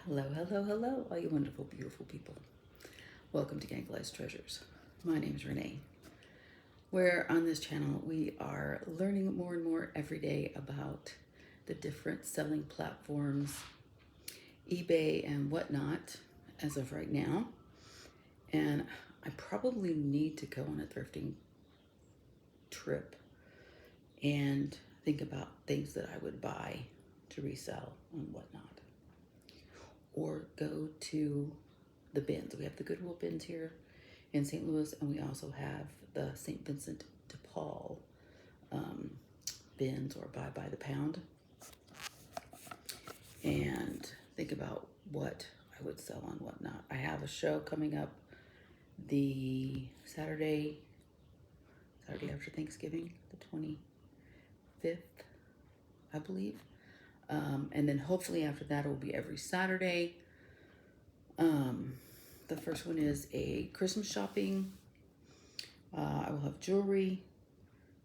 Hello, hello, hello, all you wonderful, beautiful people. Welcome to Gangelized Treasures. My name is Renee, where on this channel we are learning more and more every day about the different selling platforms, eBay and whatnot as of right now. And I probably need to go on a thrifting trip and think about things that I would buy to resell and whatnot. Or go to the bins. We have the Goodwill bins here in St. Louis, and we also have the St. Vincent de Paul bins, or by the pound, and think about what I would sell on whatnot. I have a show coming up the Saturday after Thanksgiving, the 25th, I believe. And then hopefully after that, it will be every Saturday. The first one is a Christmas shopping. I will have jewelry.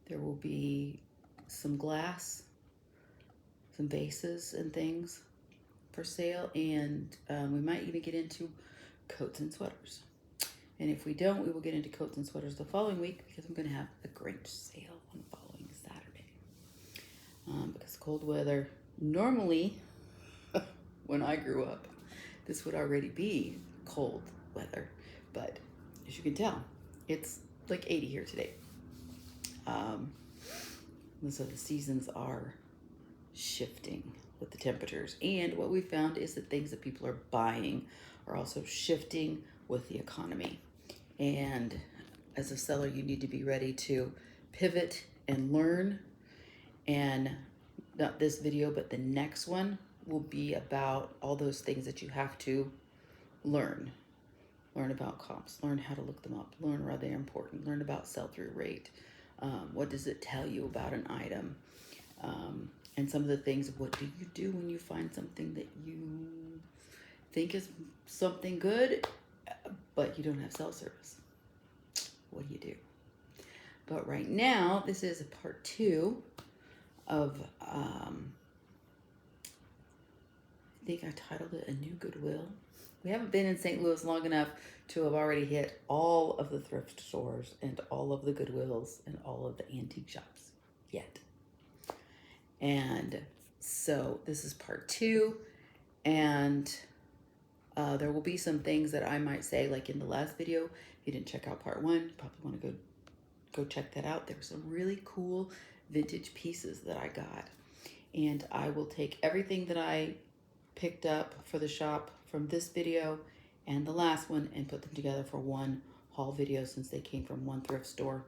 There will be some glass, some vases and things for sale. And we might even get into coats and sweaters. And if we don't, we will get into coats and sweaters the following week, because I'm going to have a Grinch sale on the following Saturday. Because cold weather, normally, when I grew up, this would already be cold weather. But as you can tell, it's like 80 here today. And so the seasons are shifting with the temperatures. And what we found is that things that people are buying are also shifting with the economy. And as a seller, you need to be ready to pivot and learn. And not this video, but the next one will be about all those things that you have to learn. Learn about comps, learn how to look them up, learn why they're important, learn about sell-through rate. What does it tell you about an item? And some of the things, what do you do when you find something that you think is something good, but you don't have cell service? What do you do? But right now, this is a part 2 of, I think I titled it A New Goodwill. We haven't been in St. Louis long enough to have already hit all of the thrift stores and all of the Goodwills and all of the antique shops yet. And so this is part 2, and there will be some things that I might say, like in the last video. If you didn't check out part 1, you probably want to go check that out. There were some really cool vintage pieces that I got, and I will take everything that I picked up for the shop from this video and the last one and put them together for one haul video, since they came from one thrift store.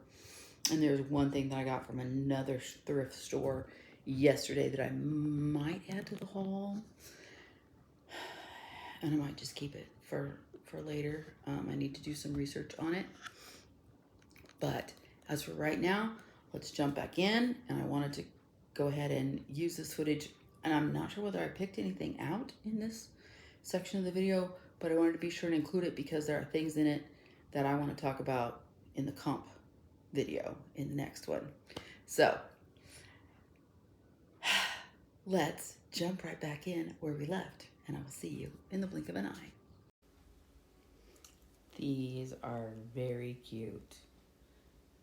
And there's one thing that I got from another thrift store yesterday that I might add to the haul, and I might just keep it for later. I need to do some research on it, but as for right now, let's jump back in. And I wanted to go ahead and use this footage, and I'm not sure whether I picked anything out in this section of the video, but I wanted to be sure and include it because there are things in it that I want to talk about in the comp video in the next one. So let's jump right back in where we left, and I will see you in the blink of an eye. These are very cute,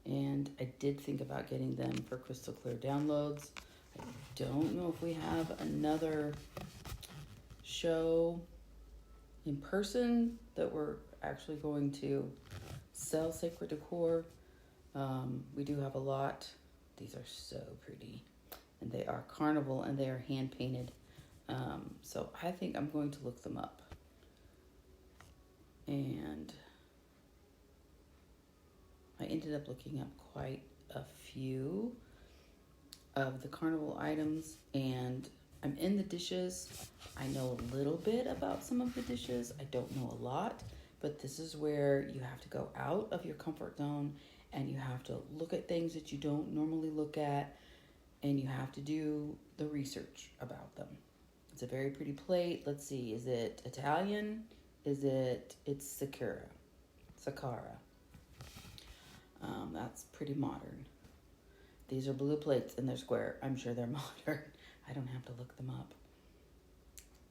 and I did think about getting them for crystal clear downloads. I don't know if we have another show in person that we're actually going to sell sacred decor. We do have a lot. These are so pretty, and they are carnival, and they are hand painted. So I think I'm going to look them up. And I ended up looking up quite a few of the carnival items, and I'm in the dishes. I know a little bit about some of the dishes. I don't know a lot, but this is where you have to go out of your comfort zone, and you have to look at things that you don't normally look at, and you have to do the research about them. It's a very pretty plate. Let's see, is it Italian? It's Sakura. That's pretty modern. These are blue plates and they're square. I'm sure they're modern. I don't have to look them up.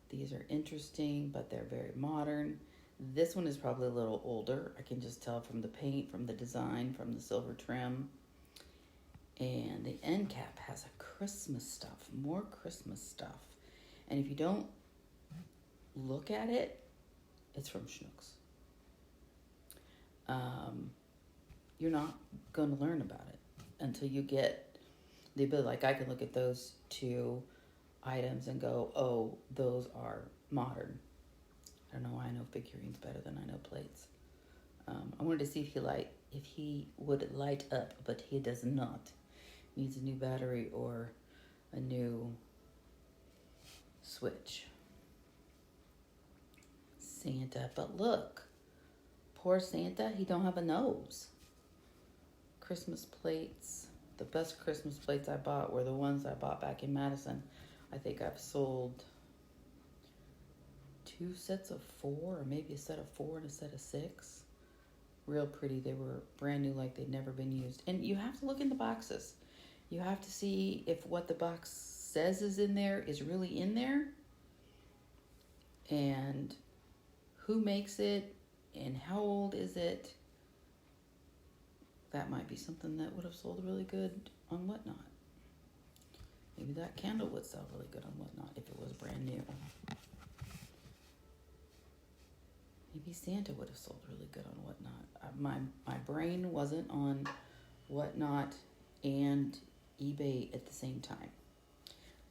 These are interesting, but they're very modern. This one is probably a little older. I can just tell from the paint, from the design, from the silver trim. And the end cap has a Christmas stuff, more Christmas stuff. And if you don't look at it, it's from Schnucks. You're not going to learn about it until you get the ability. Like, I can look at those two items and go, oh, those are modern. I don't know why I know figurines better than I know plates. I wanted to see if he would light up, but he does not. Needs a new battery or a new switch. Santa, but look, poor Santa, he don't have a nose. Christmas plates, the best Christmas plates I bought were the ones I bought back in Madison. I think I've sold 2 sets of 4, or maybe a set of 4 and a set of 6. Real pretty. They were brand new, like they'd never been used. And you have to look in the boxes. You have to see if what the box says is in there is really in there, and who makes it, and how old is it. That might be something that would have sold really good on Whatnot. Maybe that candle would sell really good on Whatnot if it was brand new. Maybe Santa would have sold really good on Whatnot. My brain wasn't on Whatnot and eBay at the same time.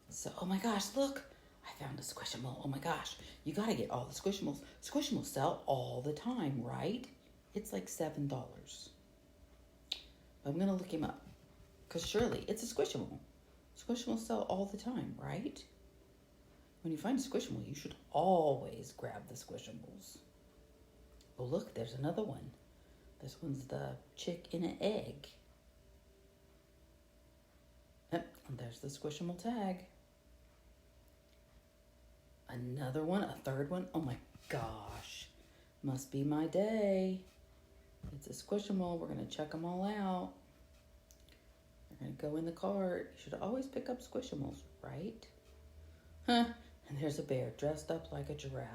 So, oh my gosh, look, I found a Squishable. Oh my gosh, you gotta get all the Squishimals. Squishimals sell all the time, right? It's like $7. I'm gonna look him up, because surely it's a Squishable. Squishimals sell all the time, right? When you find a Squishable, you should always grab the Squishimals. Oh look, there's another one. This one's the chick in an egg. Yep, and there's the Squishable tag. Another one, a third one. Oh my gosh, must be my day. It's a Squishable. We're gonna check them all out. They're gonna go in the cart. You should always pick up Squishimals, right? Huh, and there's a bear dressed up like a giraffe.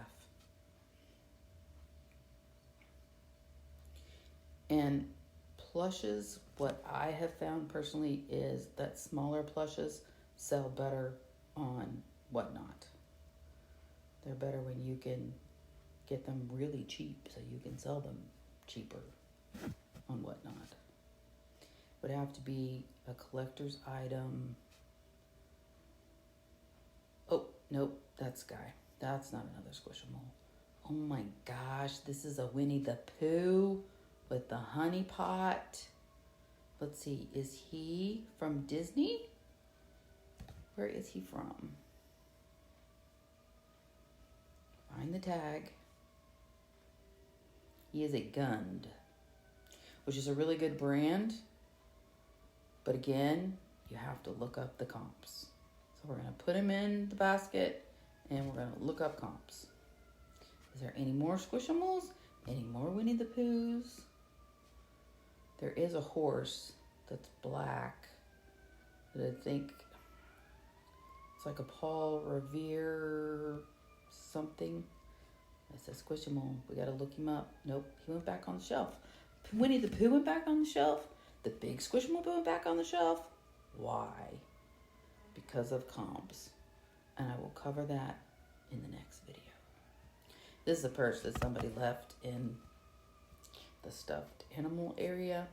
And plushes, what I have found personally is that smaller plushes sell better on Whatnot. They're better when you can get them really cheap, so you can sell them cheaper on Whatnot. Would have to be a collector's item. Oh, nope, that's Guy. That's not another Squishable. Oh my gosh, this is a Winnie the Pooh with the honey pot. Let's see, is he from Disney? Where is he from? Find the tag. He is a Gund, which is a really good brand. But again, you have to look up the comps. So we're going to put him in the basket and we're going to look up comps. Is there any more Squishimals? Any more Winnie the Poohs? There is a horse that's black that I think it's like a Paul Revere something. It says Squishable. We got to look him up. Nope, he went back on the shelf. Winnie the Pooh went back on the shelf. The big Squishable went back on the shelf. Why? Because of comps. And I will cover that in the next video. This is a purse that somebody left in the stuffed animal area.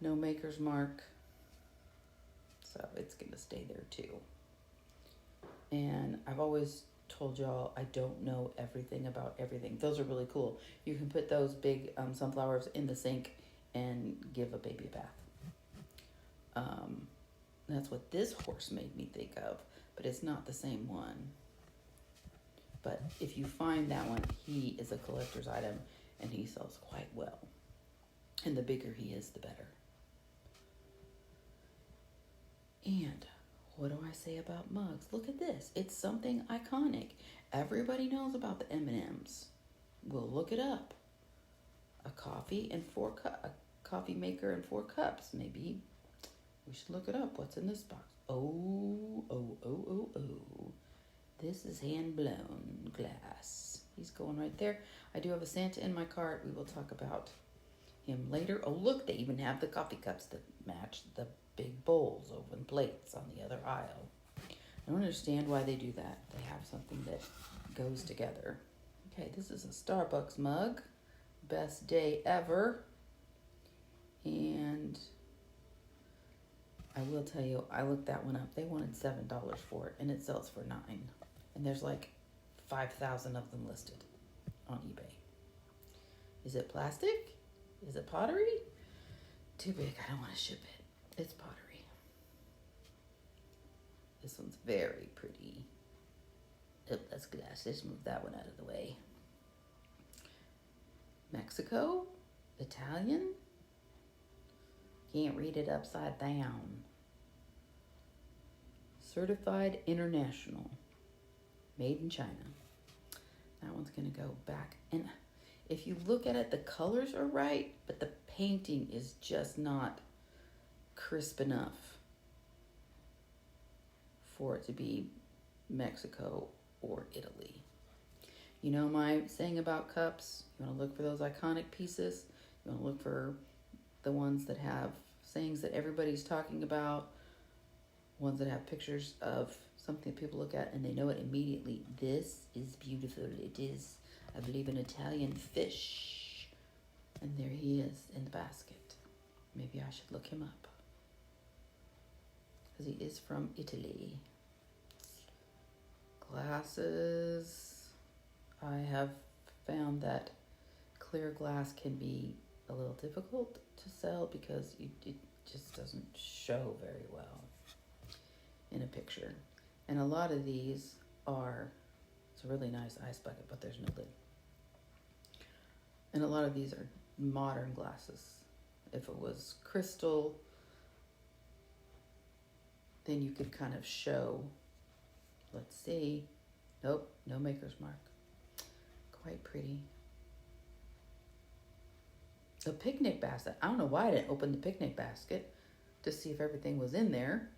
No maker's mark. So it's going to stay there too. And I've always told y'all I don't know everything about everything. Those are really cool. You can put those big sunflowers in the sink and give a baby a bath. That's what this horse made me think of, but it's not the same one. But if you find that one, he is a collector's item and he sells quite well. And the bigger he is, the better. And what do I say about mugs? Look at this. It's something iconic. Everybody knows about the M&Ms. We'll look it up. A coffee maker and 4 cups. Maybe we should look it up. What's in this box? Oh. This is hand-blown glass. He's going right there. I do have a Santa in my cart. We will talk about him later. Oh, look, they even have the coffee cups that match the big bowls over the plates on the other aisle. I don't understand why they do that. They have something that goes together. Okay, this is a Starbucks mug. Best day ever. And I will tell you, I looked that one up. They wanted $7 for it, and it sells for $9. And there's like 5,000 of them listed on eBay. Is it plastic? Is it pottery? Too big. I don't want to ship it. It's pottery. This one's very pretty. Oh, that's glass. Let's move that one out of the way. Mexico? Italian? Can't read it upside down. Certified International. Made in China. That one's going to go back. And if you look at it, the colors are right, but the painting is just not crisp enough for it to be Mexico or Italy. You know my saying about cups? You want to look for those iconic pieces. You want to look for the ones that have sayings that everybody's talking about, ones that have pictures of something that people look at and they know it immediately. This is beautiful. It is, I believe, an Italian fish. And there he is in the basket. Maybe I should look him up, because he is from Italy. Glasses. I have found that clear glass can be a little difficult to sell because it just doesn't show very well in a picture. And a lot of these are, it's a really nice ice bucket, but there's no lid. And a lot of these are modern glasses. If it was crystal, then you could kind of show, let's see. Nope, no maker's mark. Quite pretty. A picnic basket. I don't know why I didn't open the picnic basket to see if everything was in there.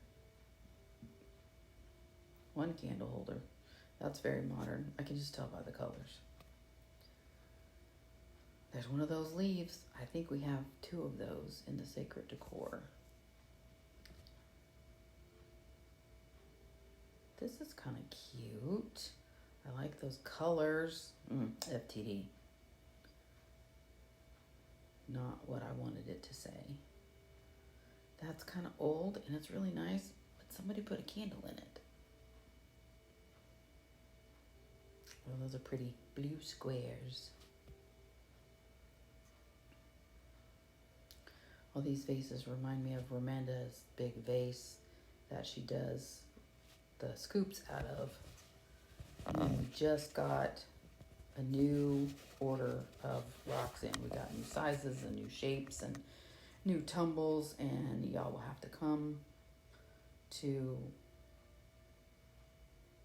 One candle holder. That's very modern. I can just tell by the colors. There's one of those leaves. I think we have 2 of those in the sacred decor. This is kind of cute. I like those colors. FTD. Not what I wanted it to say. That's kind of old and it's really nice, but somebody put a candle in it. Well, those are pretty blue squares. All these vases remind me of Ramanda's big vase that she does the scoops out of. And we just got a new order of rocks in. We got new sizes and new shapes and new tumbles, and y'all will have to come to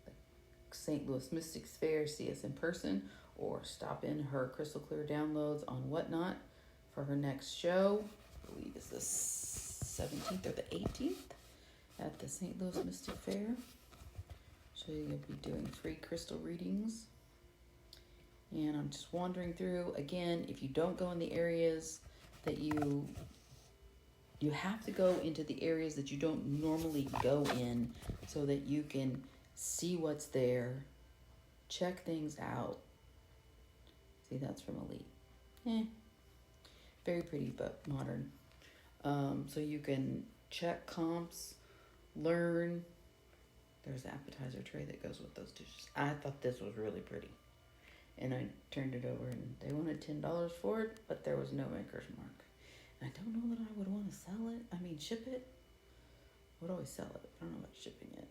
the St. Louis Mystics Fair, see us in person, or stop in her crystal clear downloads on Whatnot for her next show. I believe it's the 17th or the 18th at the St. Louis Mystic Fair. So you'll be doing free crystal readings. And I'm just wandering through. Again, if you don't go in the areas that you have to go into the areas that you don't normally go in so that you can see what's there, check things out. See, that's from Elite. Very pretty, but modern. So you can check comps, learn. There's an appetizer tray that goes with those dishes. I thought this was really pretty. And I turned it over and they wanted $10 for it, but there was no maker's mark. And I don't know that I would want to sell it. I mean, ship it. I would always sell it. I don't know about shipping it.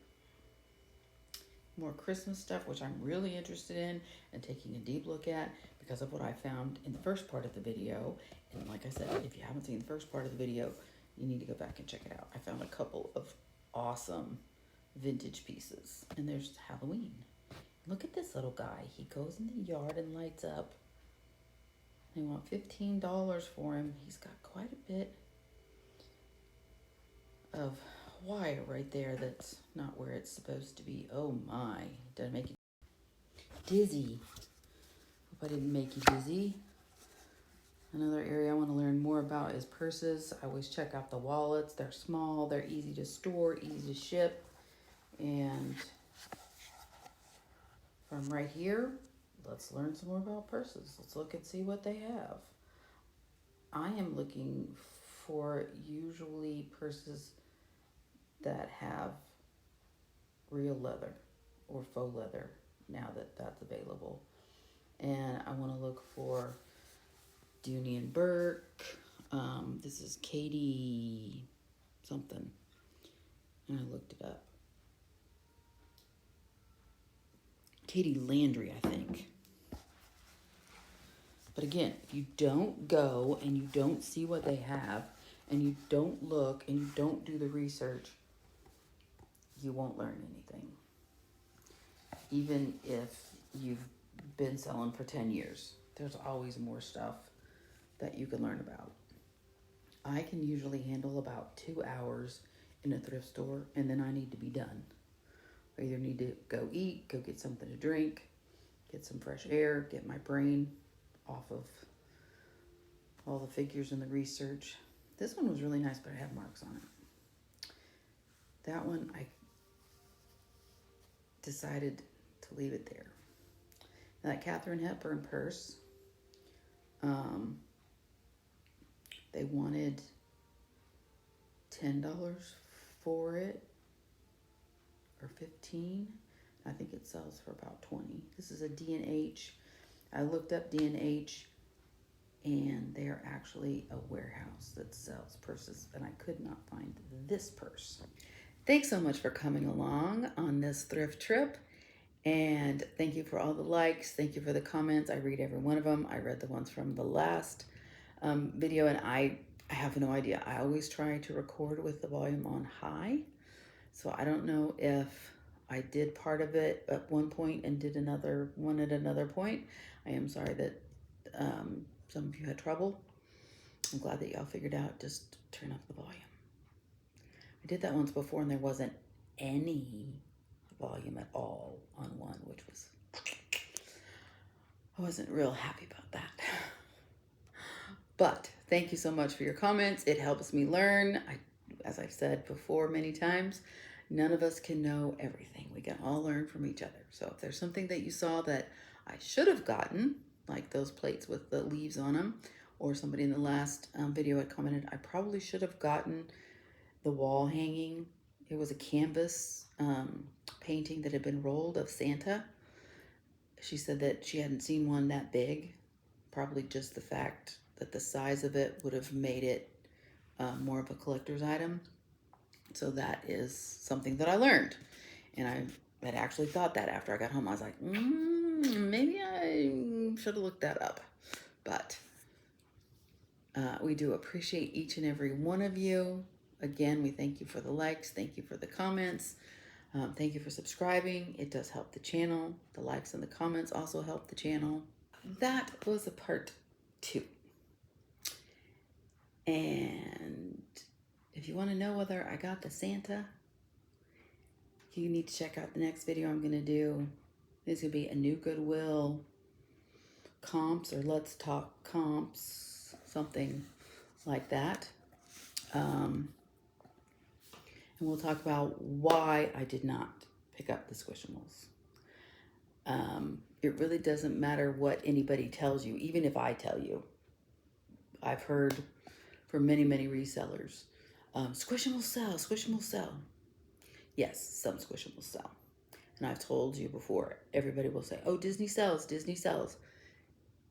More Christmas stuff, which I'm really interested in and taking a deep look at because of what I found in the first part of the video. And like I said, if you haven't seen the first part of the video, you need to go back and check it out. I found a couple of awesome vintage pieces. And there's Halloween. Look at this little guy. He goes in the yard and lights up. They want $15 for him. He's got quite a bit of wire right there that's not where it's supposed to be. Oh my, did I make you dizzy? Hope I didn't make you dizzy. Another area I want to learn more about is purses. I always check out the wallets. They're small, they're easy to store, easy to ship. And from right here, let's learn some more about purses. Let's look and see what they have. I am looking for usually purses that have real leather or faux leather now that that's available. And I want to look for Dooney and Burke. This is Katie something. And I looked it up. Katie Landry, I think. But again, if you don't go and you don't see what they have and you don't look and you don't do the research, you won't learn anything. Even if you've been selling for 10 years, there's always more stuff that you can learn about. I can usually handle about 2 hours in a thrift store, and then I need to be done. I either need to go eat, go get something to drink, get some fresh air, get my brain off of all the figures and the research. This one was really nice, but it had marks on it. That one, I decided to leave it there. Now, that Katharine Hepburn purse, they wanted $10 for it, or $15. I think it sells for about $20. This is a D&H. I looked up D&H, and they're actually a warehouse that sells purses, and I could not find this purse. Thanks so much for coming along on this thrift trip, and thank you for all the likes. Thank you for the comments. I read every one of them. I read the ones from the last video, and I have no idea. I always try to record with the volume on high, so I don't know if I did part of it at one point and did another one at another point. I am sorry that some of you had trouble. I'm glad that y'all figured out just turn up the volume. I did that once before and there wasn't any volume at all on one, which was, I wasn't real happy about that. But thank you so much for your comments. It helps me learn. As I've said before many times, none of us can know everything. We can all learn from each other. So if there's something that you saw that I should have gotten, like those plates with the leaves on them, or somebody in the last video had commented, I probably should have gotten the wall hanging. It was a canvas painting that had been rolled of Santa. She said that she hadn't seen one that big, probably just the fact that the size of it would have made it more of a collector's item. So that is something that I learned. And I had actually thought that after I got home. I was like, maybe I should have looked that up. But we do appreciate each and every one of you. Again, we thank you for the likes. Thank you for the comments. Thank you for subscribing. It does help the channel. The likes and the comments also help the channel. That was a part 2. And if you want to know whether I got the Santa, you need to check out the next video I'm going to do. It's going to be a new Goodwill comps, or let's talk comps, something like that. And we'll talk about why I did not pick up the Squishimals. It really doesn't matter what anybody tells you, even if I tell you. I've heard from many, many resellers, Squishimals sell, Squishimals sell. Yes, some Squishimals sell. And I've told you before, everybody will say, oh, Disney sells, Disney sells.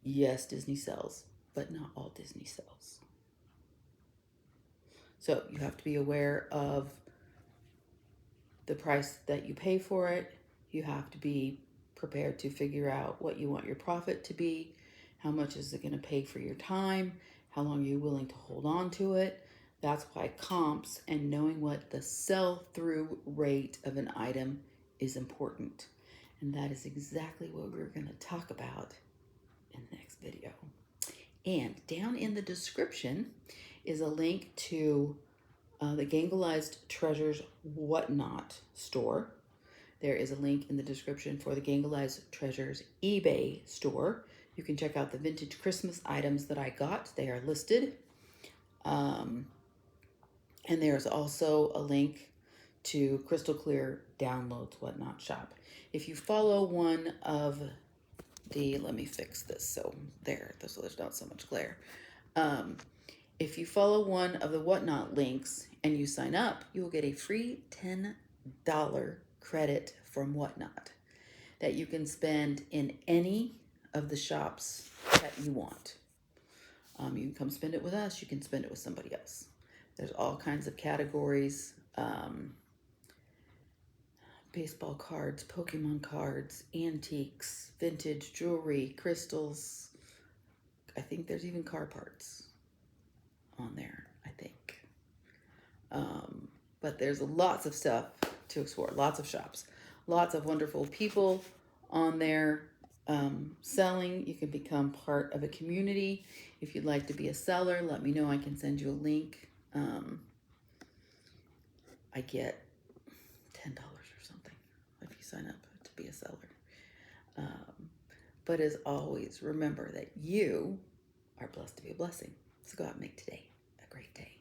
Yes, Disney sells, but not all Disney sells. So you have to be aware of the price that you pay for it. You have to be prepared to figure out what you want your profit to be. How much is it going to pay for your time? How long are you willing to hold on to it? That's why comps and knowing what the sell-through rate of an item is important. And that is exactly what we're going to talk about in the next video. And down in the description is a link to The Gangelized Treasures Whatnot store. There is a link in the description for the Gangelized Treasures eBay store. You can check out the vintage Christmas items that I got. They are listed. And there's also a link to Crystal Clear Downloads Whatnot shop. If you follow one of the, let me fix this so there's not so much glare. If you follow one of the Whatnot links and you sign up, you will get a free $10 credit from Whatnot that you can spend in any of the shops that you want. You can come spend it with us. You can spend it with somebody else. There's all kinds of categories. Baseball cards, Pokemon cards, antiques, vintage jewelry, crystals. I think there's even car parts on there, I think. But there's lots of stuff to explore, lots of shops, lots of wonderful people on there selling. You can become part of a community. If you'd like to be a seller, let me know. I can send you a link. I get $10 or something if you sign up to be a seller. But as always, remember that you are blessed to be a blessing. So go out and make today a great day.